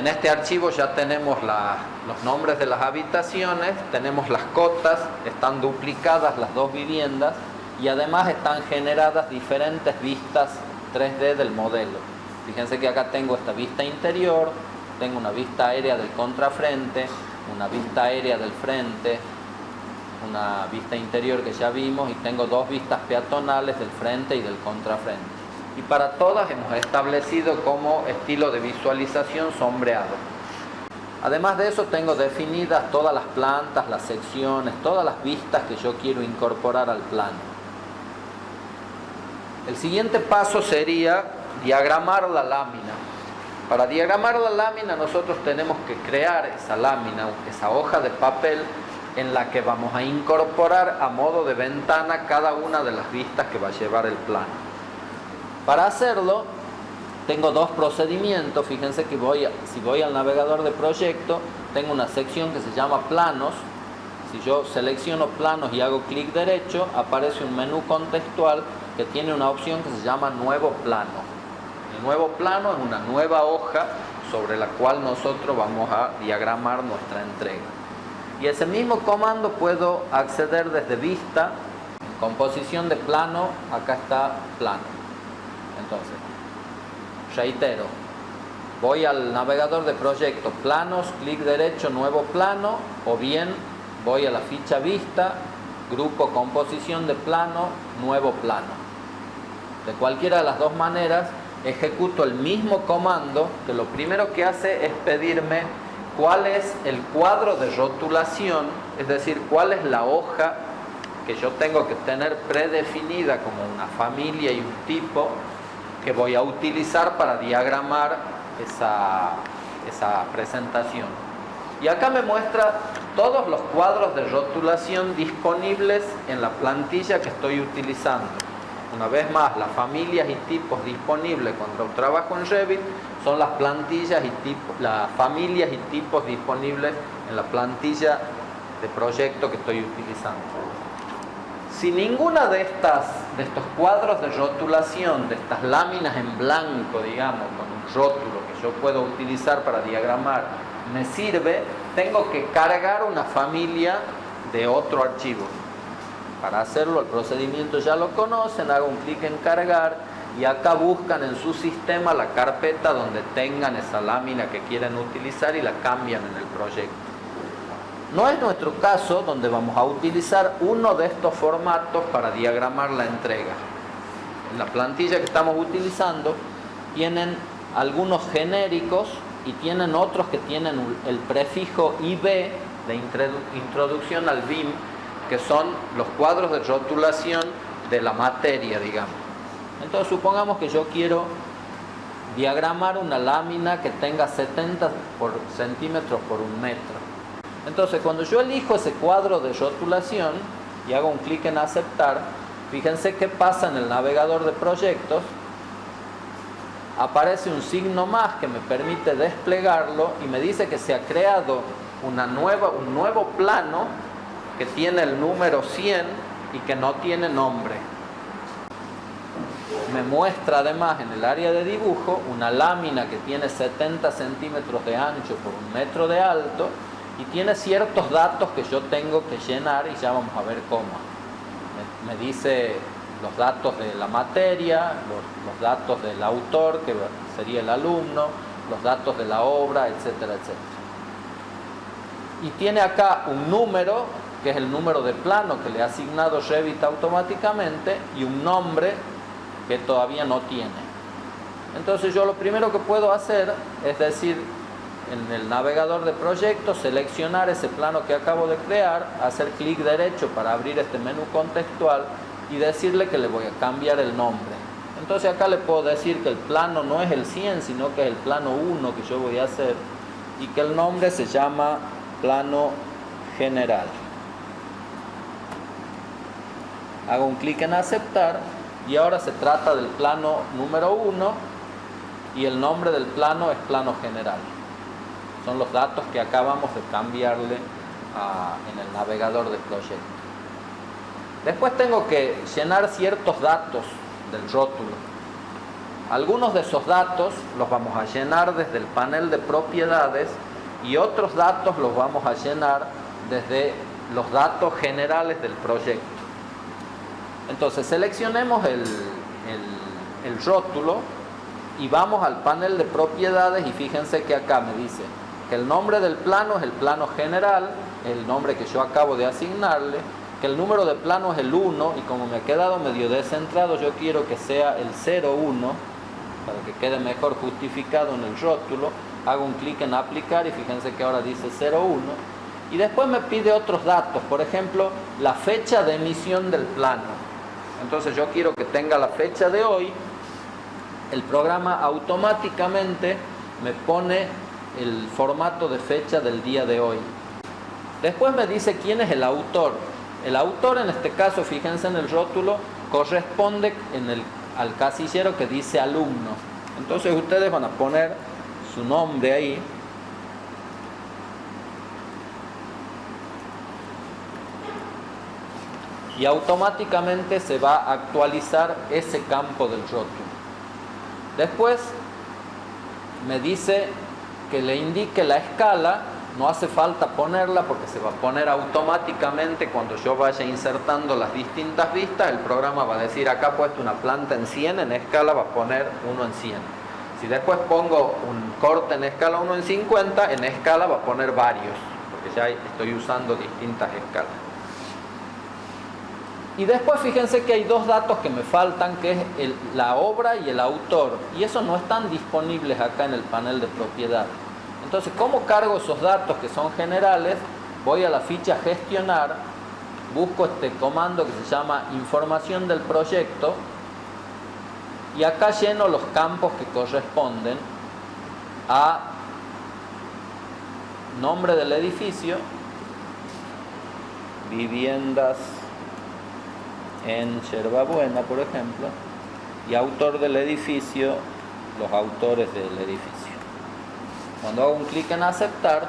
En este archivo ya tenemos los nombres de las habitaciones, tenemos las cotas, están duplicadas las dos viviendas y además están generadas diferentes vistas 3D del modelo. Fíjense que acá tengo esta vista interior, tengo una vista aérea del contrafrente, una vista aérea del frente, una vista interior que ya vimos y tengo dos vistas peatonales del frente y del contrafrente. Y para todas hemos establecido como estilo de visualización sombreado. Además de eso tengo definidas todas las plantas, las secciones, todas las vistas que yo quiero incorporar al plano. El siguiente paso sería diagramar la lámina. Para diagramar la lámina nosotros tenemos que crear esa lámina, esa hoja de papel en la que vamos a incorporar a modo de ventana cada una de las vistas que va a llevar el plano. Para hacerlo, tengo dos procedimientos. Fíjense que si voy al navegador de proyecto, tengo una sección que se llama planos. Si yo selecciono planos y hago clic derecho, aparece un menú contextual que tiene una opción que se llama nuevo plano. El nuevo plano es una nueva hoja sobre la cual nosotros vamos a diagramar nuestra entrega. Y ese mismo comando puedo acceder desde vista, en composición de plano, acá está plano. Entonces, reitero, voy al navegador de proyecto, planos, clic derecho, nuevo plano, o bien voy a la ficha vista, grupo composición de plano, nuevo plano. De cualquiera de las dos maneras, ejecuto el mismo comando que lo primero que hace es pedirme cuál es el cuadro de rotulación, es decir, cuál es la hoja que yo tengo que tener predefinida como una familia y un tipo que voy a utilizar para diagramar esa presentación. Y acá me muestra todos los cuadros de rotulación disponibles en la plantilla que estoy utilizando. Una vez más, las familias y tipos disponibles cuando trabajo en Revit son las plantillas las familias y tipos disponibles en la plantilla de proyecto que estoy utilizando. Si ninguna de estos cuadros de rotulación, de estas láminas en blanco, digamos, con un rótulo que yo puedo utilizar para diagramar, me sirve, tengo que cargar una familia de otro archivo. Para hacerlo, el procedimiento ya lo conocen, hago un clic en cargar y acá buscan en su sistema la carpeta donde tengan esa lámina que quieren utilizar y la cambian en el proyecto. No es nuestro caso donde vamos a utilizar uno de estos formatos para diagramar la entrega. En la plantilla que estamos utilizando tienen algunos genéricos y tienen otros que tienen el prefijo IB de introducción al BIM, que son los cuadros de rotulación de la materia, digamos. Entonces supongamos que yo quiero diagramar una lámina que tenga 70 centímetros por 1 metro. Entonces cuando yo elijo ese cuadro de rotulación y hago un clic en aceptar, fíjense qué pasa en el navegador de proyectos. Aparece un signo más que me permite desplegarlo y me dice que se ha creado un nuevo plano que tiene el número 100 y que no tiene nombre. Me muestra además en el área de dibujo una lámina que tiene 70 centímetros de ancho por 1 metro de alto y tiene ciertos datos que yo tengo que llenar y ya vamos a ver cómo. Me dice los datos de la materia, los datos del autor, que sería el alumno, los datos de la obra, etcétera, etcétera. Y tiene acá un número, que es el número de plano que le ha asignado Revit automáticamente, y un nombre que todavía no tiene. Entonces yo lo primero que puedo hacer es decir, en el navegador de proyectos, seleccionar ese plano que acabo de crear, hacer clic derecho para abrir este menú contextual y decirle que le voy a cambiar el nombre. Entonces acá le puedo decir que el plano no es el 100, sino que es el plano 1 que yo voy a hacer y que el nombre se llama plano general. Hago un clic en aceptar y ahora se trata del plano número 1 y el nombre del plano es plano general. Son los datos que acabamos de cambiarle en el navegador de proyecto. Después tengo que llenar ciertos datos del rótulo. Algunos de esos datos los vamos a llenar desde el panel de propiedades y otros datos los vamos a llenar desde los datos generales del proyecto. Entonces seleccionemos el rótulo y vamos al panel de propiedades y fíjense que acá me dice que el nombre del plano es el plano general, el nombre que yo acabo de asignarle, que el número de plano es el 1 y como me ha quedado medio descentrado yo quiero que sea el 01 para que quede mejor justificado en el rótulo. Hago un clic en aplicar y fíjense que ahora dice 01 y después me pide otros datos, por ejemplo la fecha de emisión del plano. Entonces yo quiero que tenga la fecha de hoy. El programa automáticamente me pone el formato de fecha del día de hoy. Después me dice quién es el autor. El autor en este caso, fíjense en el rótulo, corresponde al casillero que dice alumno. Entonces ustedes van a poner su nombre ahí. Y automáticamente se va a actualizar ese campo del rótulo. Después me dice que le indique la escala. No hace falta ponerla porque se va a poner automáticamente cuando yo vaya insertando las distintas vistas. El programa va a decir acá he puesto una planta en 100, en escala va a poner 1 en 100. Si después pongo un corte en escala 1 en 50, en escala va a poner varios, porque ya estoy usando distintas escalas. Y después fíjense que hay dos datos que me faltan, que es la obra y el autor, y esos no están disponibles acá en el panel de propiedades. Entonces, ¿cómo cargo esos datos que son generales? Voy a la ficha gestionar, busco este comando que se llama información del proyecto y acá lleno los campos que corresponden a nombre del edificio, viviendas en Yerbabuena, por ejemplo, y autor del edificio, los autores del edificio. Cuando hago un clic en aceptar,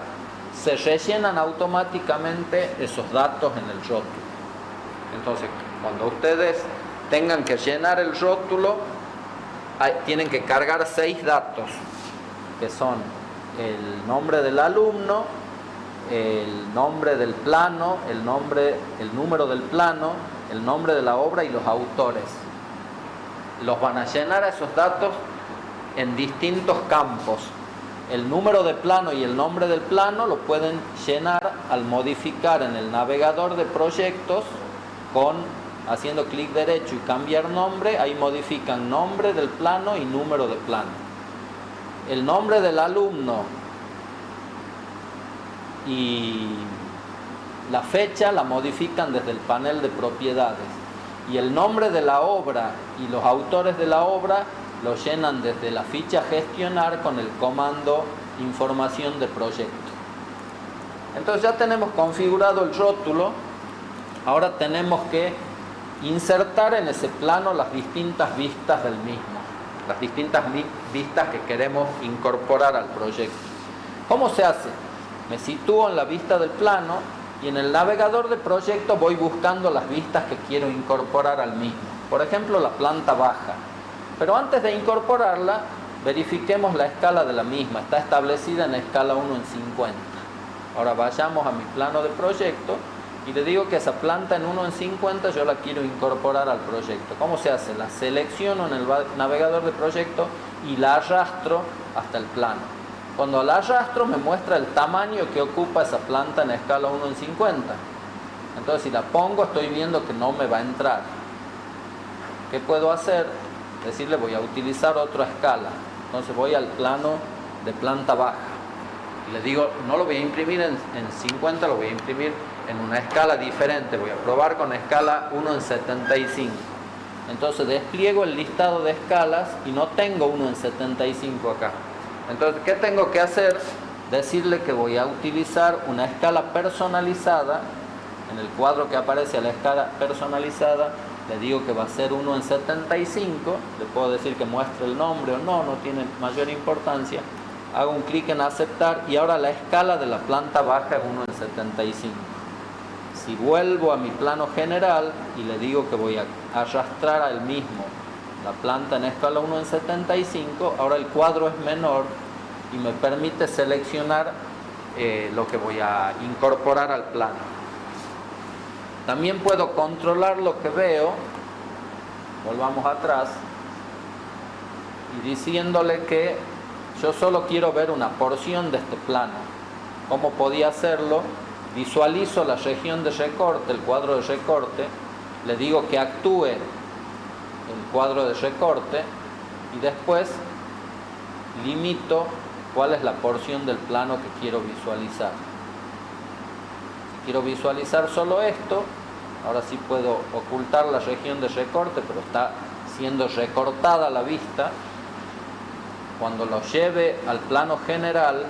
se rellenan automáticamente esos datos en el rótulo. Entonces, cuando ustedes tengan que llenar el rótulo, tienen que cargar 6 datos, que son el nombre del alumno, el nombre del plano, el número del plano, el nombre de la obra y los autores. Los van a llenar a esos datos en distintos campos. El número de plano y el nombre del plano lo pueden llenar al modificar en el navegador de proyectos haciendo clic derecho y cambiar nombre. Ahí modifican nombre del plano y número de plano. El nombre del alumno y la fecha la modifican desde el panel de propiedades. Y el nombre de la obra y los autores de la obra lo llenan desde la ficha gestionar con el comando información de proyecto. Entonces ya tenemos configurado el rótulo. Ahora tenemos que insertar en ese plano las distintas vistas del mismo, las distintas vistas que queremos incorporar al proyecto. ¿Cómo se hace? Me sitúo en la vista del plano y en el navegador de proyecto voy buscando las vistas que quiero incorporar al mismo. Por ejemplo, la planta baja. Pero antes de incorporarla, verifiquemos la escala de la misma. Está establecida en escala 1 en 50. Ahora vayamos a mi plano de proyecto y le digo que esa planta en 1 en 50 yo la quiero incorporar al proyecto. ¿Cómo se hace? La selecciono en el navegador de proyecto y la arrastro hasta el plano. Cuando la arrastro me muestra el tamaño que ocupa esa planta en escala 1 en 50. Entonces si la pongo estoy viendo que no me va a entrar. ¿Qué puedo hacer? Decirle voy a utilizar otra escala. Entonces voy al plano de planta baja y le digo no lo voy a imprimir en 50, lo voy a imprimir en una escala diferente. Voy a probar con escala 1 en 75. Entonces despliego el listado de escalas y no tengo 1 en 75 acá. Entonces, ¿qué tengo que hacer? Decirle que voy a utilizar una escala personalizada. En el cuadro que aparece a la escala personalizada le digo que va a ser 1 en 75, le puedo decir que muestre el nombre o no tiene mayor importancia. Hago un clic en aceptar y ahora la escala de la planta baja es 1 en 75. Si vuelvo a mi plano general y le digo que voy a arrastrar al mismo la planta en escala 1 en 75, ahora el cuadro es menor y me permite seleccionar lo que voy a incorporar al plano. También puedo controlar lo que veo, volvamos atrás, y diciéndole que yo solo quiero ver una porción de este plano. ¿Cómo podía hacerlo? Visualizo la región de recorte, el cuadro de recorte, le digo que actúe el cuadro de recorte y después limito cuál es la porción del plano que quiero visualizar. Si quiero visualizar solo esto, ahora sí puedo ocultar la región de recorte, pero está siendo recortada la vista. Cuando lo lleve al plano general,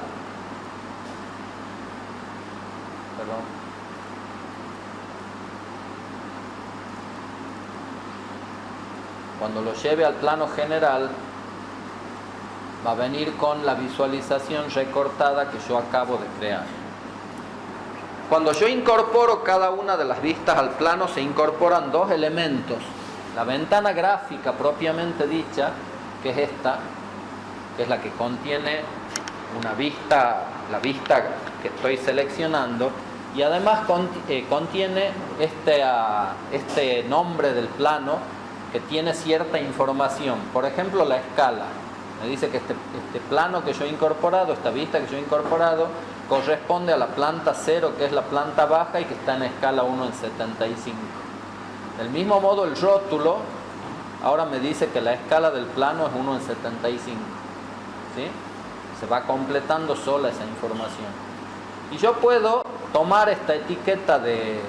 cuando lo lleve al plano general, va a venir con la visualización recortada que yo acabo de crear. Cuando yo incorporo cada una de las vistas al plano, se incorporan dos elementos. La ventana gráfica propiamente dicha, que es esta, que es la que contiene una vista, la vista que estoy seleccionando, y además contiene este nombre del plano que tiene cierta información. Por ejemplo, la escala. Me dice que este plano que yo he incorporado, esta vista que yo he incorporado, corresponde a la planta 0, que es la planta baja y que está en escala 1 en 75. Del mismo modo, el rótulo ahora me dice que la escala del plano es 1 en 75. ¿Sí? Se va completando sola esa información. Y yo puedo tomar esta etiqueta de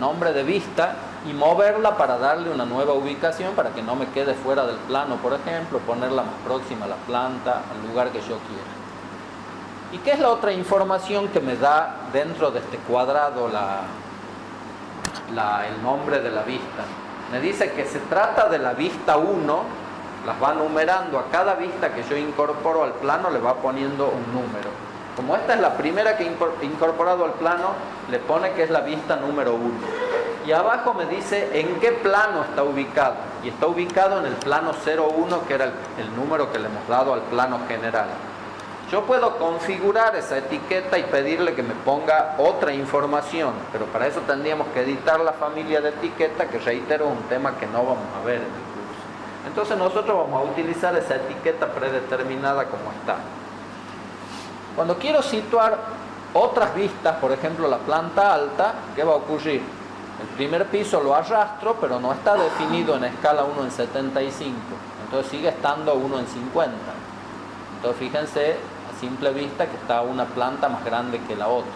nombre de vista y moverla para darle una nueva ubicación, para que no me quede fuera del plano, por ejemplo, ponerla más próxima a la planta, al lugar que yo quiera. ¿Y qué es la otra información que me da dentro de este cuadrado el nombre de la vista? Me dice que se trata de la vista 1, las va numerando, a cada vista que yo incorporo al plano le va poniendo un número. Como esta es la primera que he incorporado al plano, le pone que es la vista número 1. Y abajo me dice en qué plano está ubicado. Y está ubicado en el plano 01, que era el número que le hemos dado al plano general. Yo puedo configurar esa etiqueta y pedirle que me ponga otra información, pero para eso tendríamos que editar la familia de etiqueta, que reitero es un tema que no vamos a ver en el curso. Entonces nosotros vamos a utilizar esa etiqueta predeterminada como está. Cuando quiero situar otras vistas, por ejemplo la planta alta, ¿qué va a ocurrir? El primer piso lo arrastro, pero no está definido en escala 1 en 75, entonces sigue estando 1 en 50. Entonces fíjense a simple vista que está una planta más grande que la otra.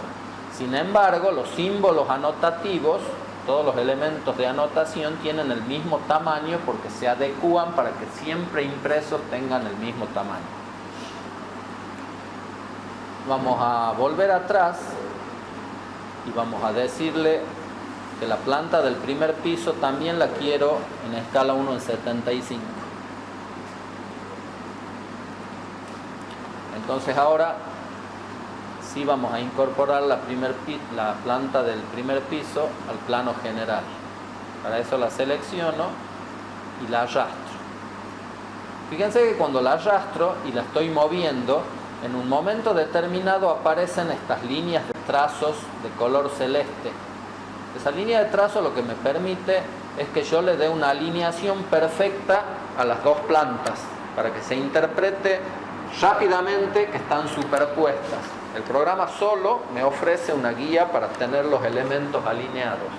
Sin embargo, los símbolos anotativos, todos los elementos de anotación tienen el mismo tamaño porque se adecúan para que siempre impresos tengan el mismo tamaño. Vamos a volver atrás y vamos a decirle que la planta del primer piso también la quiero en escala 1 en 75. Entonces ahora sí vamos a incorporar la planta del primer piso al plano general. Para eso la selecciono y la arrastro. Fíjense que cuando la arrastro y la estoy moviendo, en un momento determinado aparecen estas líneas de trazos de color celeste. Esa línea de trazo lo que me permite es que yo le dé una alineación perfecta a las dos plantas, para que se interprete rápidamente que están superpuestas. El programa solo me ofrece una guía para tener los elementos alineados.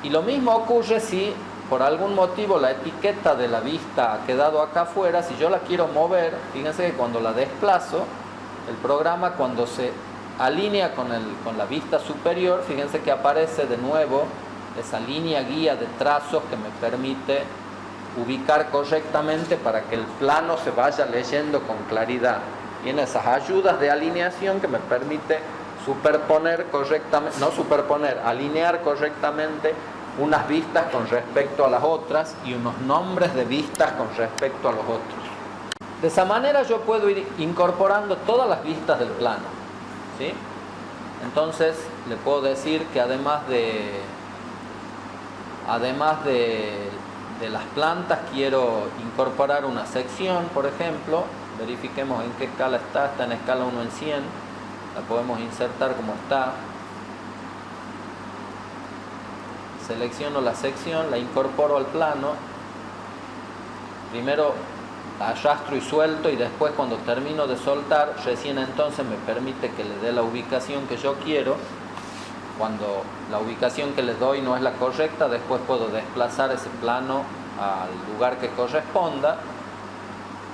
Y lo mismo ocurre si por algún motivo la etiqueta de la vista ha quedado acá afuera. Si yo la quiero mover, fíjense que cuando la desplazo, el programa cuando se alinea con la vista superior, fíjense que aparece de nuevo esa línea guía de trazos que me permite ubicar correctamente para que el plano se vaya leyendo con claridad. Tiene esas ayudas de alineación que me permite superponer correctamente, no superponer, alinear correctamente unas vistas con respecto a las otras y unos nombres de vistas con respecto a los otros. De esa manera yo puedo ir incorporando todas las vistas del plano, ¿sí? Entonces le puedo decir que además de de las plantas quiero incorporar una sección, por ejemplo, verifiquemos en qué escala está en escala 1 en 100, la podemos insertar como está. Selecciono la sección, la incorporo al plano, primero la arrastro y suelto, y después cuando termino de soltar, recién entonces me permite que le dé la ubicación que yo quiero. Cuando la ubicación que le doy no es la correcta, después puedo desplazar ese plano al lugar que corresponda,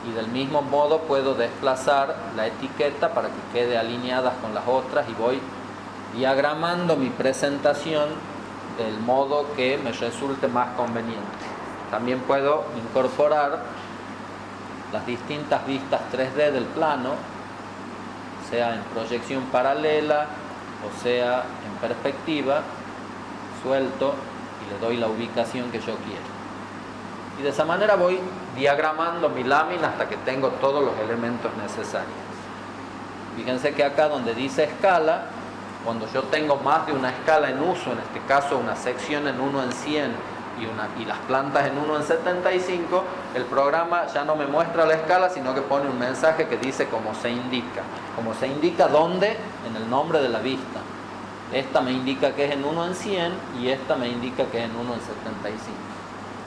y del mismo modo puedo desplazar la etiqueta para que quede alineada con las otras, y voy diagramando mi presentación del modo que me resulte más conveniente. También puedo incorporar las distintas vistas 3D del plano, sea en proyección paralela o sea en perspectiva, suelto y le doy la ubicación que yo quiero. Y de esa manera voy diagramando mi lámina hasta que tengo todos los elementos necesarios. Fíjense que acá donde dice escala, cuando yo tengo más de una escala en uso, en este caso una sección en 1 en 100 y las plantas en 1 en 75, el programa ya no me muestra la escala, sino que pone un mensaje que dice como se indica. Como se indica dónde, en el nombre de la vista. Esta me indica que es en 1 en 100 y esta me indica que es en 1 en 75.